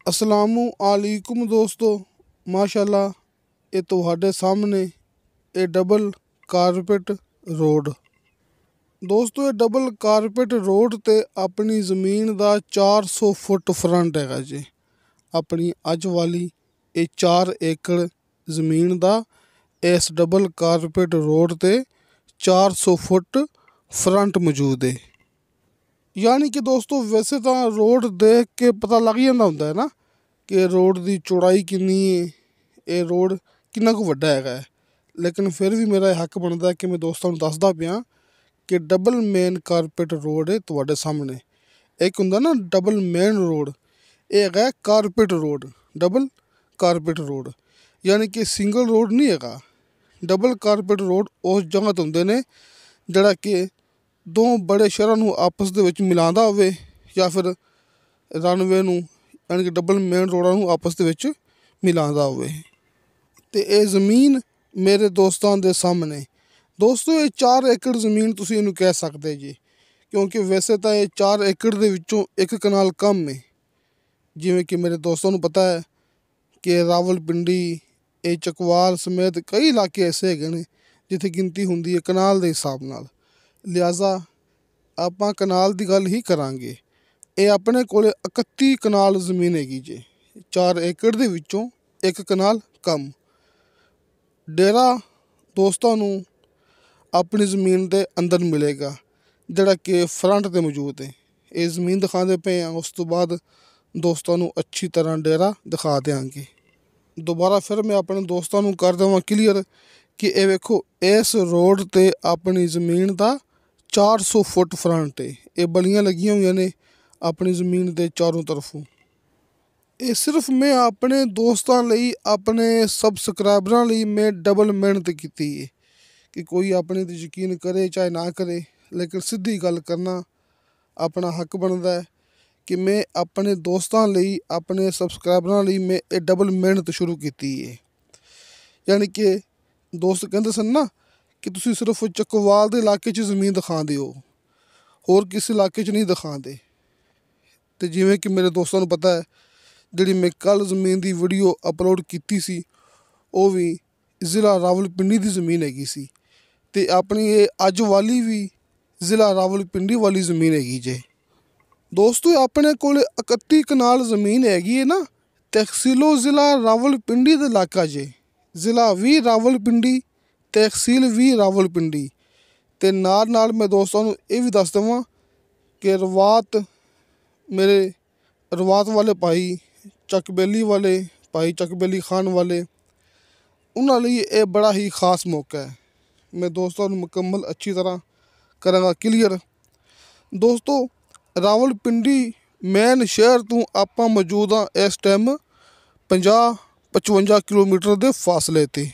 अस्सलामु अलैकुम दोस्तों, माशाल्लाह ये तुहाडे सामने ये डबल कारपेट रोड। दोस्तों ये डबल कारपेट रोड ते अपनी ज़मीन दा 400 फुट फ्रंट हैगा जी। अपनी अज वाली ये 4 एकड़ ज़मीन दा इस डबल कारपेट रोड ते 400 फुट फ्रंट मौजूद है। यानी कि दोस्तों वैसे तो रोड देख के पता लग जाता होंदा है ना कि रोड की चौड़ाई कितनी है, ये रोड कितना कुछ वड्डा हैगा है। लेकिन फिर भी मेरा हक बनता है कि मैं दोस्तों को दसदा पिया कि डबल मेन कारपेट रोड है तुहाडे सामने। एक हुंदा ना डबल मेन रोड, ये हैगा carpet road, double carpet road. यानी कि सिंगल रोड नहीं हैगा। डबल कारपेट रोड उस जगह तो हुंदे ने जिहड़ा कि दो बड़े शहरों नूं आपस दे विच मिलांदा होवे या फिर रनवे नूं यानी कि डबल मेन रोडां नूं आपस दे विच मिलांदा होवे। ते ये ज़मीन मेरे दोस्तां दे सामने दोस्तों ये 4 एकड़ ज़मीन तुसीं इहनूं कह सकदे जी, क्योंकि वैसे तो ये 4 एकड़ दे विचों 1 कनाल कम है। जिवें कि मेरे दोस्तों नूं पता है कि रावलपिंडी ये चकवाल समेत कई इलाके ऐसे हैगे ने जिथे गिनती हुंदी है कनाल दे हिसाब नाल। लिहाजा आपां कनाल दी गल ही करांगे। ये अपने कोले 31 कनाल ज़मीन हैगी जी। 4 एकड़ दे विचों 1 कनाल कम। डेरा दोस्तां नूं अपनी ज़मीन दे अंदर मिलेगा जिहड़ा कि फ्रंट ते मौजूद है। ये ज़मीन दिखांदे पे हैं, उस तो बाद दोस्तां नूं अच्छी तरह डेरा दिखा देंगे। दोबारा फिर मैं अपने दोस्तां नूं कर देवां क्लीयर कि ये वेखो इस रोड ते अपनी ज़मीन दा 400 फुट फ्रंट है। ये बलियां लगियां हुई ने अपनी ज़मीन के चारों तरफों। ये सिर्फ मैं अपने दोस्तों लई अपने सबसक्राइबरां लई मैं डबल मेहनत की है कि कोई अपने ते यकीन करे चाहे ना करे, लेकिन सीधी गल करना अपना हक बनता है कि मैं अपने दोस्तों लई अपने सबसक्राइबरां लई मैं ये डबल मेहनत शुरू की है। यानी कि दोस्त कहते सन ना कि तुसीं सिर्फ चकवाल दे इलाके च ज़मीन दिखांदे हो, होर किसी इलाके च नहीं दिखांदे। ते जिवें कि मेरे दोस्तों नूं पता है जिहड़ी मैं कल ज़मीन की वीडियो अपलोड की सी वो भी ज़िला रावलपिंडी की ज़मीन हैगी सी ते अपनी ये अज वाली भी ज़िला रावलपिंडी वाली ज़मीन हैगी जे। दोस्तों अपने कोल 31 कनाल ज़मीन हैगी है ना, तहसीलो ज़िला रावलपिंडी का इलाका जे। ज़िला भी रावलपिंडी, तहसील भी रावलपिंडी। ते नाल नाल मैं दोस्तों नूं ये भी दस देवां कि मेरे रवात वाले भाई चकबेली वाले भाई चकबेली खान वाले उन्हां लई ये बड़ा ही खास मौका है। मैं दोस्तों नूं मुकम्मल अच्छी तरह करांगा क्लीयर। दोस्तों रावलपिंडी मेन शहर तो आपां मौजूद हाँ इस टाइम 50-55 किलोमीटर के फासले ते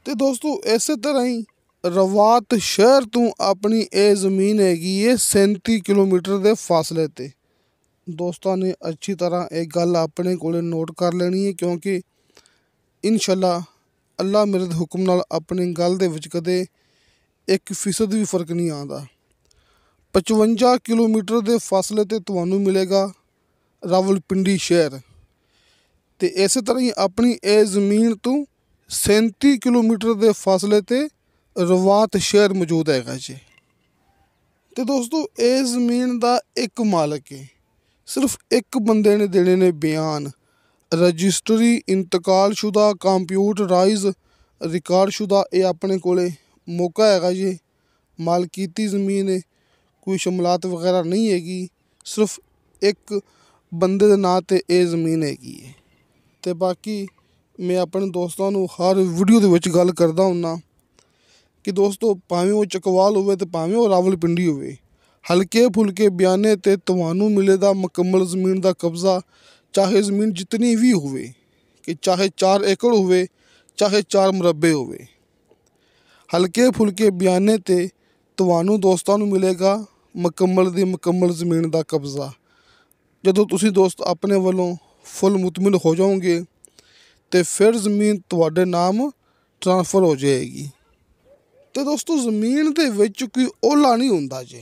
दोस्तों इस तरह ही रवात शहर तो अपनी ये ज़मीन हैगी है 37 किलोमीटर के फासले ते। दोस्तों ने अच्छी तरह एक गल अपने कोले नोट कर लेनी है, क्योंकि इंशाल्लाह अल्लाह मेरे हुक्म नाल अपनी गल दे विच कदे 1% भी फर्क नहीं आंदा। 55 किलोमीटर के फासले ते तुहानूं मिलेगा रावलपिंडी शहर ते इस तरह ही अपनी ये ज़मीन तो 37 किलोमीटर के फासले ते रवात शहर मौजूद हैगा जी। तो दोस्तों ये ज़मीन का एक मालक है, सिर्फ एक बंदे ने देने ने बयान। रजिस्ट्री इंतकालशुदा कंप्यूटराइज रिकॉर्डशुदा ये अपने कोले मौका हैगा जी। मालकीती ज़मीन है, कोई शमलात वगैरह नहीं हैगी, सिर्फ एक बंदे दे नां ते ये ज़मीन हैगी है। ते बाकी मैं अपने दोस्तों नूं हर वीडियो दे विच गल करदा हुन्ना कि दोस्तों भावें वो चकवाल होवे ते भावें वो रावलपिंडी होवे, हल्के फुल्के बयाने ते तुहानूं मिलेगा मुकम्मल ज़मीन का कब्जा। चाहे ज़मीन जितनी भी होवे, कि चाहे 4 एकड़ होवे चाहे 4 मुरब्बे होवे, हल्के फुल्के बयाने ते तुहानूं दोस्तां नूं मिलेगा मुकम्मल दी मुकम्मल ज़मीन का कब्जा। जदों तुसीं दोस्त अपने वालों फुल मुतमिन हो जाओगे तो फिर ज़मीन तुहाडे नाम ट्रांसफ़र हो जाएगी। तो दोस्तों ज़मीन दे विच कोई ओला नहीं हुंदा जी।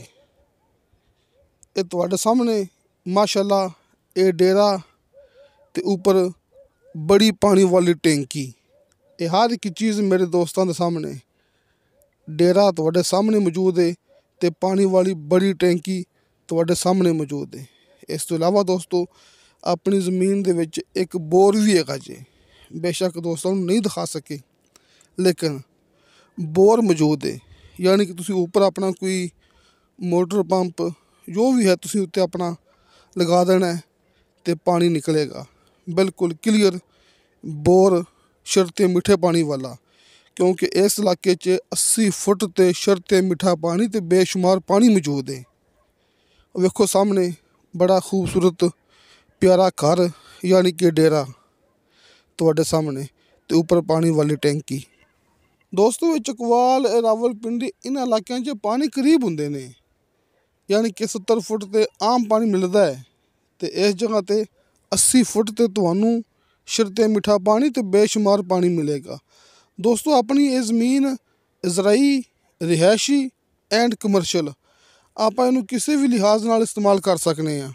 ये तुहाडे सामने माशाल्लाह ये डेरा ਤੇ ਉੱਪਰ ਬੜੀ ਪਾਣੀ ਵਾਲੀ ਟੈਂਕੀ। ਇਹ ਹਰ ਇੱਕ ਚੀਜ਼ ਮੇਰੇ ਦੋਸਤਾਂ ਦੇ ਸਾਹਮਣੇ। ਡੇਰਾ ਤੁਹਾਡੇ ਸਾਹਮਣੇ ਮੌਜੂਦ ਹੈ ਤੇ ਪਾਣੀ ਵਾਲੀ ਬੜੀ ਟੈਂਕੀ ਤੁਹਾਡੇ ਸਾਹਮਣੇ ਮੌਜੂਦ ਹੈ। ਇਸ ਤੋਂ ਇਲਾਵਾ ਦੋਸਤੋ ਆਪਣੀ ਜ਼ਮੀਨ ਦੇ ਵਿੱਚ ਇੱਕ ਬੋਰ ਵੀ ਹੈਗਾ ਜੇ। ਬੇਸ਼ੱਕ ਦੋਸਤਾਂ ਨੂੰ ਨਹੀਂ ਦਿਖਾ ਸਕੇ ਲੇਕਿਨ ਬੋਰ ਮੌਜੂਦ ਹੈ। ਯਾਨੀ ਕਿ ਤੁਸੀਂ ਉੱਪਰ ਆਪਣਾ ਕੋਈ ਮੋਟਰ ਪੰਪ ਜੋ ਵੀ ਹੈ ਤੁਸੀਂ ਉੱਤੇ ਆਪਣਾ ਲਗਾ ਦੇਣਾ ਤੇ ਪਾਣੀ ਨਿਕਲੇਗਾ ਬਿਲਕੁਲ ਕਲੀਅਰ। ਬੋਰ ਸ਼ਰਤੇ ਮਿੱਠੇ ਪਾਣੀ ਵਾਲਾ, ਕਿਉਂਕਿ ਇਸ ਇਲਾਕੇ 'ਚ 80 ਫੁੱਟ ਤੇ ਸ਼ਰਤੇ ਮਿੱਠਾ ਪਾਣੀ ਤੇ ਬੇਸ਼ੁਮਾਰ ਪਾਣੀ ਮੌਜੂਦ ਹੈ। ਵੇਖੋ ਸਾਹਮਣੇ ਬੜਾ ਖੂਬਸੂਰਤ ਪਿਆਰਾ ਘਰ ਯਾਨੀ ਕਿ ਡੇਰਾ ਤੁਹਾਡੇ ਸਾਹਮਣੇ ਤੇ ਉੱਪਰ ਪਾਣੀ ਵਾਲੀ ਟੈਂਕੀ। ਦੋਸਤੋ ਇਹ ਚਕਵਾਲ ਰਾਵਲਪਿੰਡੀ ਇਹਨਾਂ ਇਲਾਕਿਆਂ 'ਚ ਪਾਣੀ ਕਰੀਬ ਹੁੰਦੇ ਨੇ, ਯਾਨੀ ਕਿ 70 ਫੁੱਟ ਤੇ ਆਮ ਪਾਣੀ ਮਿਲਦਾ ਹੈ ਤੇ ਇਸ ਜਗ੍ਹਾ ਤੇ 80 ਫੁੱਟ ਤੇ ਤੁਹਾਨੂੰ ਸ਼ਰਤੇ ਮਿੱਠਾ ਪਾਣੀ ਤੇ ਬੇਸ਼ੁਮਾਰ ਪਾਣੀ ਮਿਲੇਗਾ। ਦੋਸਤੋ ਆਪਣੀ ਇਹ ਜ਼ਮੀਨ ਜ਼ਰਾਈ, ਰਿਹਾਇਸ਼ੀ ਐਂਡ ਕਮਰਸ਼ੀਅਲ ਆਪਾਂ ਇਹਨੂੰ ਕਿਸੇ ਵੀ ਲਿਹਾਜ਼ ਨਾਲ ਇਸਤੇਮਾਲ ਕਰ ਸਕਦੇ ਹਾਂ।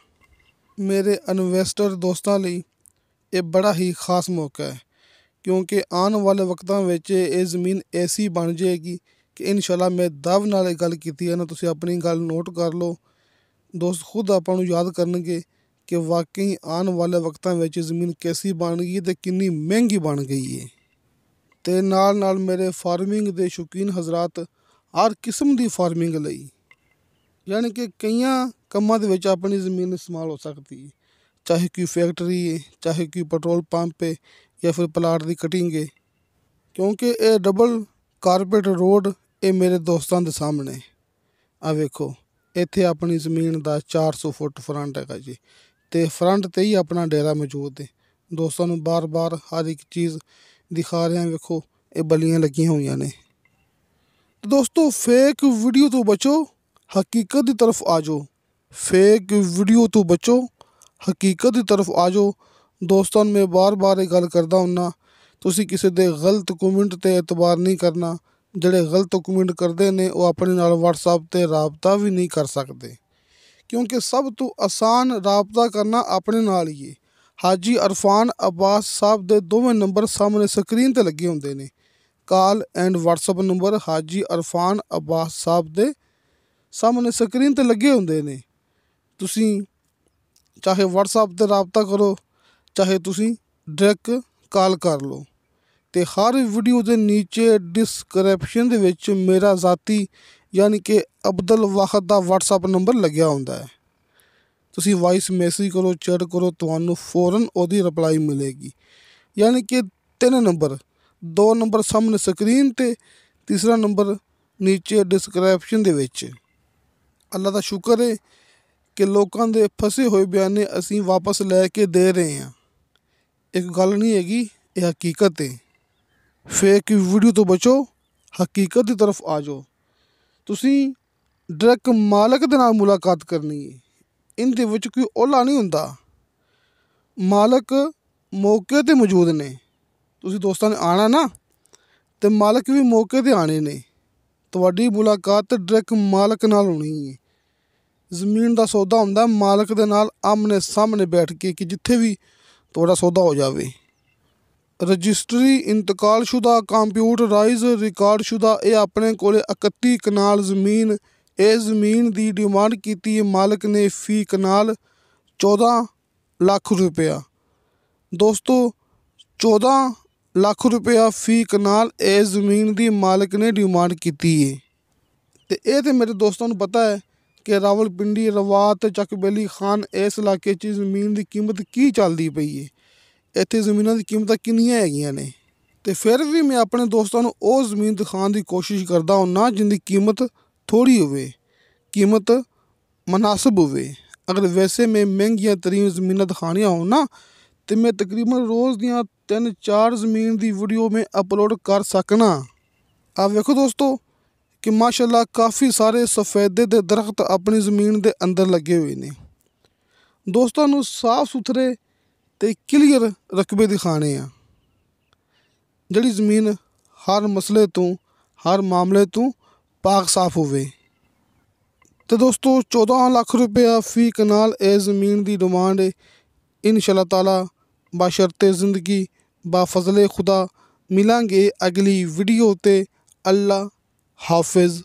ਮੇਰੇ ਇਨਵੈਸਟਰ ਦੋਸਤਾਂ ਲਈ ਇਹ ਬੜਾ ਹੀ ਖਾਸ ਮੌਕਾ ਹੈ, ਕਿਉਂਕਿ ਆਉਣ ਵਾਲੇ ਵਕਤਾਂ ਵਿੱਚ ਇਹ ਜ਼ਮੀਨ ਐਸੀ ਬਣ ਜਾਏਗੀ ਕਿ ਇਨਸ਼ਾਅੱਲਾ ਮੈਂ ਦਾਅਵ ਨਾਲ ਇਹ ਗੱਲ ਕੀਤੀ ਹੈ ਨਾ, ਤੁਸੀਂ ਆਪਣੀ ਗੱਲ ਨੋਟ ਕਰ ਲਓ। ਦੋਸਤ ਖੁਦ ਆਪਾਂ ਨੂੰ ਯਾਦ ਕਰਨਗੇ ਕਿ ਵਾਕਈ ਆਉਣ ਵਾਲੇ ਵਕਤਾਂ ਵਿੱਚ ਜ਼ਮੀਨ ਕੈਸੀ ਬਣ ਗਈ ਅਤੇ ਕਿੰਨੀ ਮਹਿੰਗੀ ਬਣ ਗਈ ਹੈ। ਅਤੇ ਨਾਲ ਨਾਲ ਮੇਰੇ ਫਾਰਮਿੰਗ ਦੇ ਸ਼ੌਕੀਨ ਹਜ਼ਰਾਤ ਹਰ ਕਿਸਮ ਦੀ ਫਾਰਮਿੰਗ ਲਈ, ਯਾਨੀ ਕਿ ਕਈਆਂ ਕੰਮਾਂ ਦੇ ਵਿੱਚ ਆਪਣੀ ਜ਼ਮੀਨ ਇਸਤੇਮਾਲ ਹੋ ਸਕਦੀ ਹੈ, ਚਾਹੇ ਕੋਈ ਫੈਕਟਰੀ ਹੈ, ਚਾਹੇ ਕੋਈ ਪੈਟਰੋਲ ਪੰਪ ਹੈ ਜਾਂ ਫਿਰ ਪਲਾਟ ਦੀ ਕਟਿੰਗ ਹੈ। ਕਿਉਂਕਿ ਇਹ ਡਬਲ ਕਾਰਪੇਟ ਰੋਡ ਇਹ ਮੇਰੇ ਦੋਸਤਾਂ ਦੇ ਸਾਹਮਣੇ ਆ ਵੇਖੋ। ਇੱਥੇ ਆਪਣੀ ਜ਼ਮੀਨ ਦਾ 400 ਫੁੱਟ ਫਰੰਟ ਹੈਗਾ ਜੀ ਅਤੇ ਫਰੰਟ 'ਤੇ ਹੀ ਆਪਣਾ ਡੇਰਾ ਮੌਜੂਦ ਹੈ। ਦੋਸਤਾਂ ਨੂੰ ਬਾਰ-ਬਾਰ ਹਰ ਇੱਕ ਚੀਜ਼ ਦਿਖਾ ਰਿਹਾ। ਵੇਖੋ ਇਹ ਬਲੀਆਂ ਲੱਗੀਆਂ ਹੋਈਆਂ ਨੇ। ਦੋਸਤੋ ਫੇਕ ਵੀਡੀਓ ਤੋਂ ਬਚੋ, ਹਕੀਕਤ ਦੀ ਤਰਫ ਆ ਜਾਓ। ਫੇਕ ਵੀਡੀਓ ਤੋਂ ਬਚੋ, ਹਕੀਕਤ ਦੀ ਤਰਫ ਆ ਜਾਓ। ਦੋਸਤਾਂ ਨੂੰ ਮੈਂ ਬਾਰ-ਬਾਰ ਇਹ ਗੱਲ ਕਰਦਾ ਹੁੰਦਾ, ਤੁਸੀਂ ਕਿਸੇ ਦੇ ਗਲਤ ਕਮੈਂਟ 'ਤੇ ਇਤਬਾਰ ਨਹੀਂ ਕਰਨਾ। ਜਿਹੜੇ ਗਲਤ ਕਮੈਂਟ ਕਰਦੇ ਨੇ ਉਹ ਆਪਣੇ ਨਾਲ ਵਟਸਐਪ 'ਤੇ ਰਾਬਤਾ ਵੀ ਨਹੀਂ ਕਰ ਸਕਦੇ, ਕਿਉਂਕਿ ਸਭ ਤੋਂ ਆਸਾਨ ਰਾਬਤਾ ਕਰਨਾ ਆਪਣੇ ਨਾਲ ਹੀ ਹੈ। ਹਾਜੀ ਅਰਫਾਨ ਅਬਾਸ ਸਾਹਿਬ ਦੇ ਦੋਵੇਂ ਨੰਬਰ ਸਾਹਮਣੇ ਸਕਰੀਨ 'ਤੇ ਲੱਗੇ ਹੁੰਦੇ ਨੇ। ਕਾਲ ਐਂਡ ਵਟਸਐਪ ਨੰਬਰ ਹਾਜੀ ਅਰਫਾਨ ਅਬਾਸ ਸਾਹਿਬ ਦੇ ਸਾਹਮਣੇ ਸਕਰੀਨ 'ਤੇ ਲੱਗੇ ਹੁੰਦੇ ਨੇ। ਤੁਸੀਂ ਚਾਹੇ ਵਟਸਐਪ 'ਤੇ ਰਾਬਤਾ ਕਰੋ, ਚਾਹੇ ਤੁਸੀਂ ਡਾਇਰੈਕਟ ਕਾਲ ਕਰ ਲਓ। ਅਤੇ ਹਰ ਵੀਡੀਓ ਦੇ ਨੀਚੇ ਡਿਸਕ੍ਰਿਪਸ਼ਨ ਦੇ ਵਿੱਚ ਮੇਰਾ ਜ਼ਾਤੀ ਯਾਨੀ ਕਿ ਅਬਦੁਲ ਵਾਹਦ ਦਾ ਵਟਸਐਪ ਨੰਬਰ ਲੱਗਿਆ ਹੁੰਦਾ ਹੈ। ਤੁਸੀਂ ਵਾਇਸ ਮੈਸੇਜ ਕਰੋ, ਚੈਟ ਕਰੋ, ਤੁਹਾਨੂੰ ਫੌਰਨ ਉਹਦੀ ਰਿਪਲਾਈ ਮਿਲੇਗੀ। ਯਾਨੀ ਕਿ 3 ਨੰਬਰ, 2 ਨੰਬਰ ਸਾਹਮਣੇ ਸਕਰੀਨ 'ਤੇ, ਤੀਸਰਾ ਨੰਬਰ ਨੀਚੇ ਡਿਸਕ੍ਰਿਪਸ਼ਨ ਦੇ ਵਿੱਚ। ਅੱਲਾ ਦਾ ਸ਼ੁਕਰ ਹੈ ਕਿ ਲੋਕਾਂ ਦੇ ਫਸੇ ਹੋਏ ਬਿਆਨੇ ਅਸੀਂ ਵਾਪਸ ਲੈ ਕੇ ਦੇ ਰਹੇ ਹਾਂ। ਇੱਕ ਗੱਲ ਨਹੀਂ ਹੈਗੀ, ਇਹ ਹਕੀਕਤ ਹੈ। ਫੇਕ ਵੀਡੀਓ ਤੋਂ ਬਚੋ, ਹਕੀਕਤ ਦੀ ਤਰਫ ਆ ਜਾਓ। ਤੁਸੀਂ ਡਾਇਰੈਕਟ ਮਾਲਕ ਦੇ ਨਾਲ ਮੁਲਾਕਾਤ ਕਰਨੀ ਹੈ। ਇਹਦੇ ਵਿੱਚ ਕੋਈ ਓਲਾ ਨਹੀਂ ਹੁੰਦਾ। ਮਾਲਕ ਮੌਕੇ 'ਤੇ ਮੌਜੂਦ ਨੇ। ਤੁਸੀਂ ਦੋਸਤਾਂ ਨੇ ਆਉਣਾ ਨਾ, ਅਤੇ ਮਾਲਕ ਵੀ ਮੌਕੇ 'ਤੇ ਆਉਣੇ ਨੇ। ਤੁਹਾਡੀ ਮੁਲਾਕਾਤ ਡਾਇਰੈਕਟ ਮਾਲਕ ਨਾਲ ਹੋਣੀ ਹੈ। ਜ਼ਮੀਨ ਦਾ ਸੌਦਾ ਹੁੰਦਾ ਮਾਲਕ ਦੇ ਨਾਲ ਆਮਣੇ ਸਾਹਮਣੇ ਬੈਠ ਕੇ, ਕਿ ਜਿੱਥੇ ਵੀ ਤੁਹਾਡਾ ਸੌਦਾ ਹੋ ਜਾਵੇ। ਰਜਿਸਟਰੀ ਇੰਤਕਾਲਸ਼ੁਦਾ, ਕੰਪਿਊਟਰਾਈਜ਼ ਰਿਕਾਰਡਸ਼ੁਦਾ, ਇਹ ਆਪਣੇ ਕੋਲ 31 ਕਨਾਲ ਜ਼ਮੀਨ। ਇਹ ਜ਼ਮੀਨ ਦੀ ਡਿਮਾਂਡ ਕੀਤੀ ਹੈ ਮਾਲਕ ਨੇ ਫੀ ਕਨਾਲ 14 ਲੱਖ ਰੁਪਇਆ। ਦੋਸਤੋ 14 ਲੱਖ ਰੁਪਇਆ ਫੀ ਕਨਾਲ ਇਹ ਜ਼ਮੀਨ ਦੀ ਮਾਲਕ ਨੇ ਡਿਮਾਂਡ ਕੀਤੀ ਹੈ। ਅਤੇ ਇਹ ਤਾਂ ਮੇਰੇ ਦੋਸਤਾਂ ਨੂੰ ਪਤਾ ਹੈ ਕਿ ਰਾਵਲਪਿੰਡੀ, ਰਵਾਤ, ਚੱਕ ਬੇਲੀ ਖਾਨ ਇਸ ਇਲਾਕੇ 'ਚ ਜ਼ਮੀਨ ਦੀ ਕੀਮਤ ਕੀ ਚੱਲਦੀ ਪਈ ਹੈ। ਇੱਥੇ ਜ਼ਮੀਨਾਂ ਦੀ ਕੀਮਤਾਂ ਕਿੰਨੀਆਂ ਹੈਗੀਆਂ ਨੇ। ਅਤੇ ਫਿਰ ਵੀ ਮੈਂ ਆਪਣੇ ਦੋਸਤਾਂ ਨੂੰ ਉਹ ਜ਼ਮੀਨ ਦਿਖਾਉਣ ਦੀ ਕੋਸ਼ਿਸ਼ ਕਰਦਾ ਹੁੰਦਾ ਜਿਹਦੀ ਕੀਮਤ ਥੋੜ੍ਹੀ ਹੋਵੇ, ਕੀਮਤ ਮੁਨਾਸਿਬ ਹੋਵੇ। ਅਗਰ ਵੈਸੇ ਮੈਂ ਮਹਿੰਗੀਆਂ ਤਰੀਨ ਜ਼ਮੀਨਾਂ ਦਿਖਾਉਣੀਆਂ ਹੋਣ ਨਾ, ਅਤੇ ਮੈਂ ਤਕਰੀਬਨ ਰੋਜ਼ ਦੀਆਂ 3-4 ਜ਼ਮੀਨ ਦੀ ਵੀਡੀਓ ਮੈਂ ਅਪਲੋਡ ਕਰ ਸਕਣਾ। ਆਹ ਵੇਖੋ ਦੋਸਤੋ ਕਿ ਮਾਸ਼ਾਅੱਲਾ ਕਾਫੀ ਸਾਰੇ ਸਫੈਦੇ ਦੇ ਦਰਖਤ ਆਪਣੀ ਜ਼ਮੀਨ ਦੇ ਅੰਦਰ ਲੱਗੇ ਹੋਏ ਨੇ। ਦੋਸਤਾਂ ਨੂੰ ਸਾਫ ਸੁਥਰੇ ਅਤੇ ਕਲੀਅਰ ਰਕਬੇ ਦਿਖਾਉਣੇ ਆ, ਜਿਹੜੀ ਜ਼ਮੀਨ ਹਰ ਮਸਲੇ ਤੋਂ, ਹਰ ਮਾਮਲੇ ਤੋਂ ਪਾਕ ਸਾਫ ਹੋਵੇ। ਅਤੇ ਦੋਸਤੋ 14 ਲੱਖ ਰੁਪਇਆ ਫੀ ਕਨਾਲ ਇਹ ਜ਼ਮੀਨ ਦੀ ਡਿਮਾਂਡ ਹੈ। ਇਨਸ਼ਾ ਅੱਲਾਹ ਤਾਲਾ बाशर्ते ज़िंदगी बा फजले खुदा मिलांगे अगली वीडियो ते। अल्लाह हाफिज़।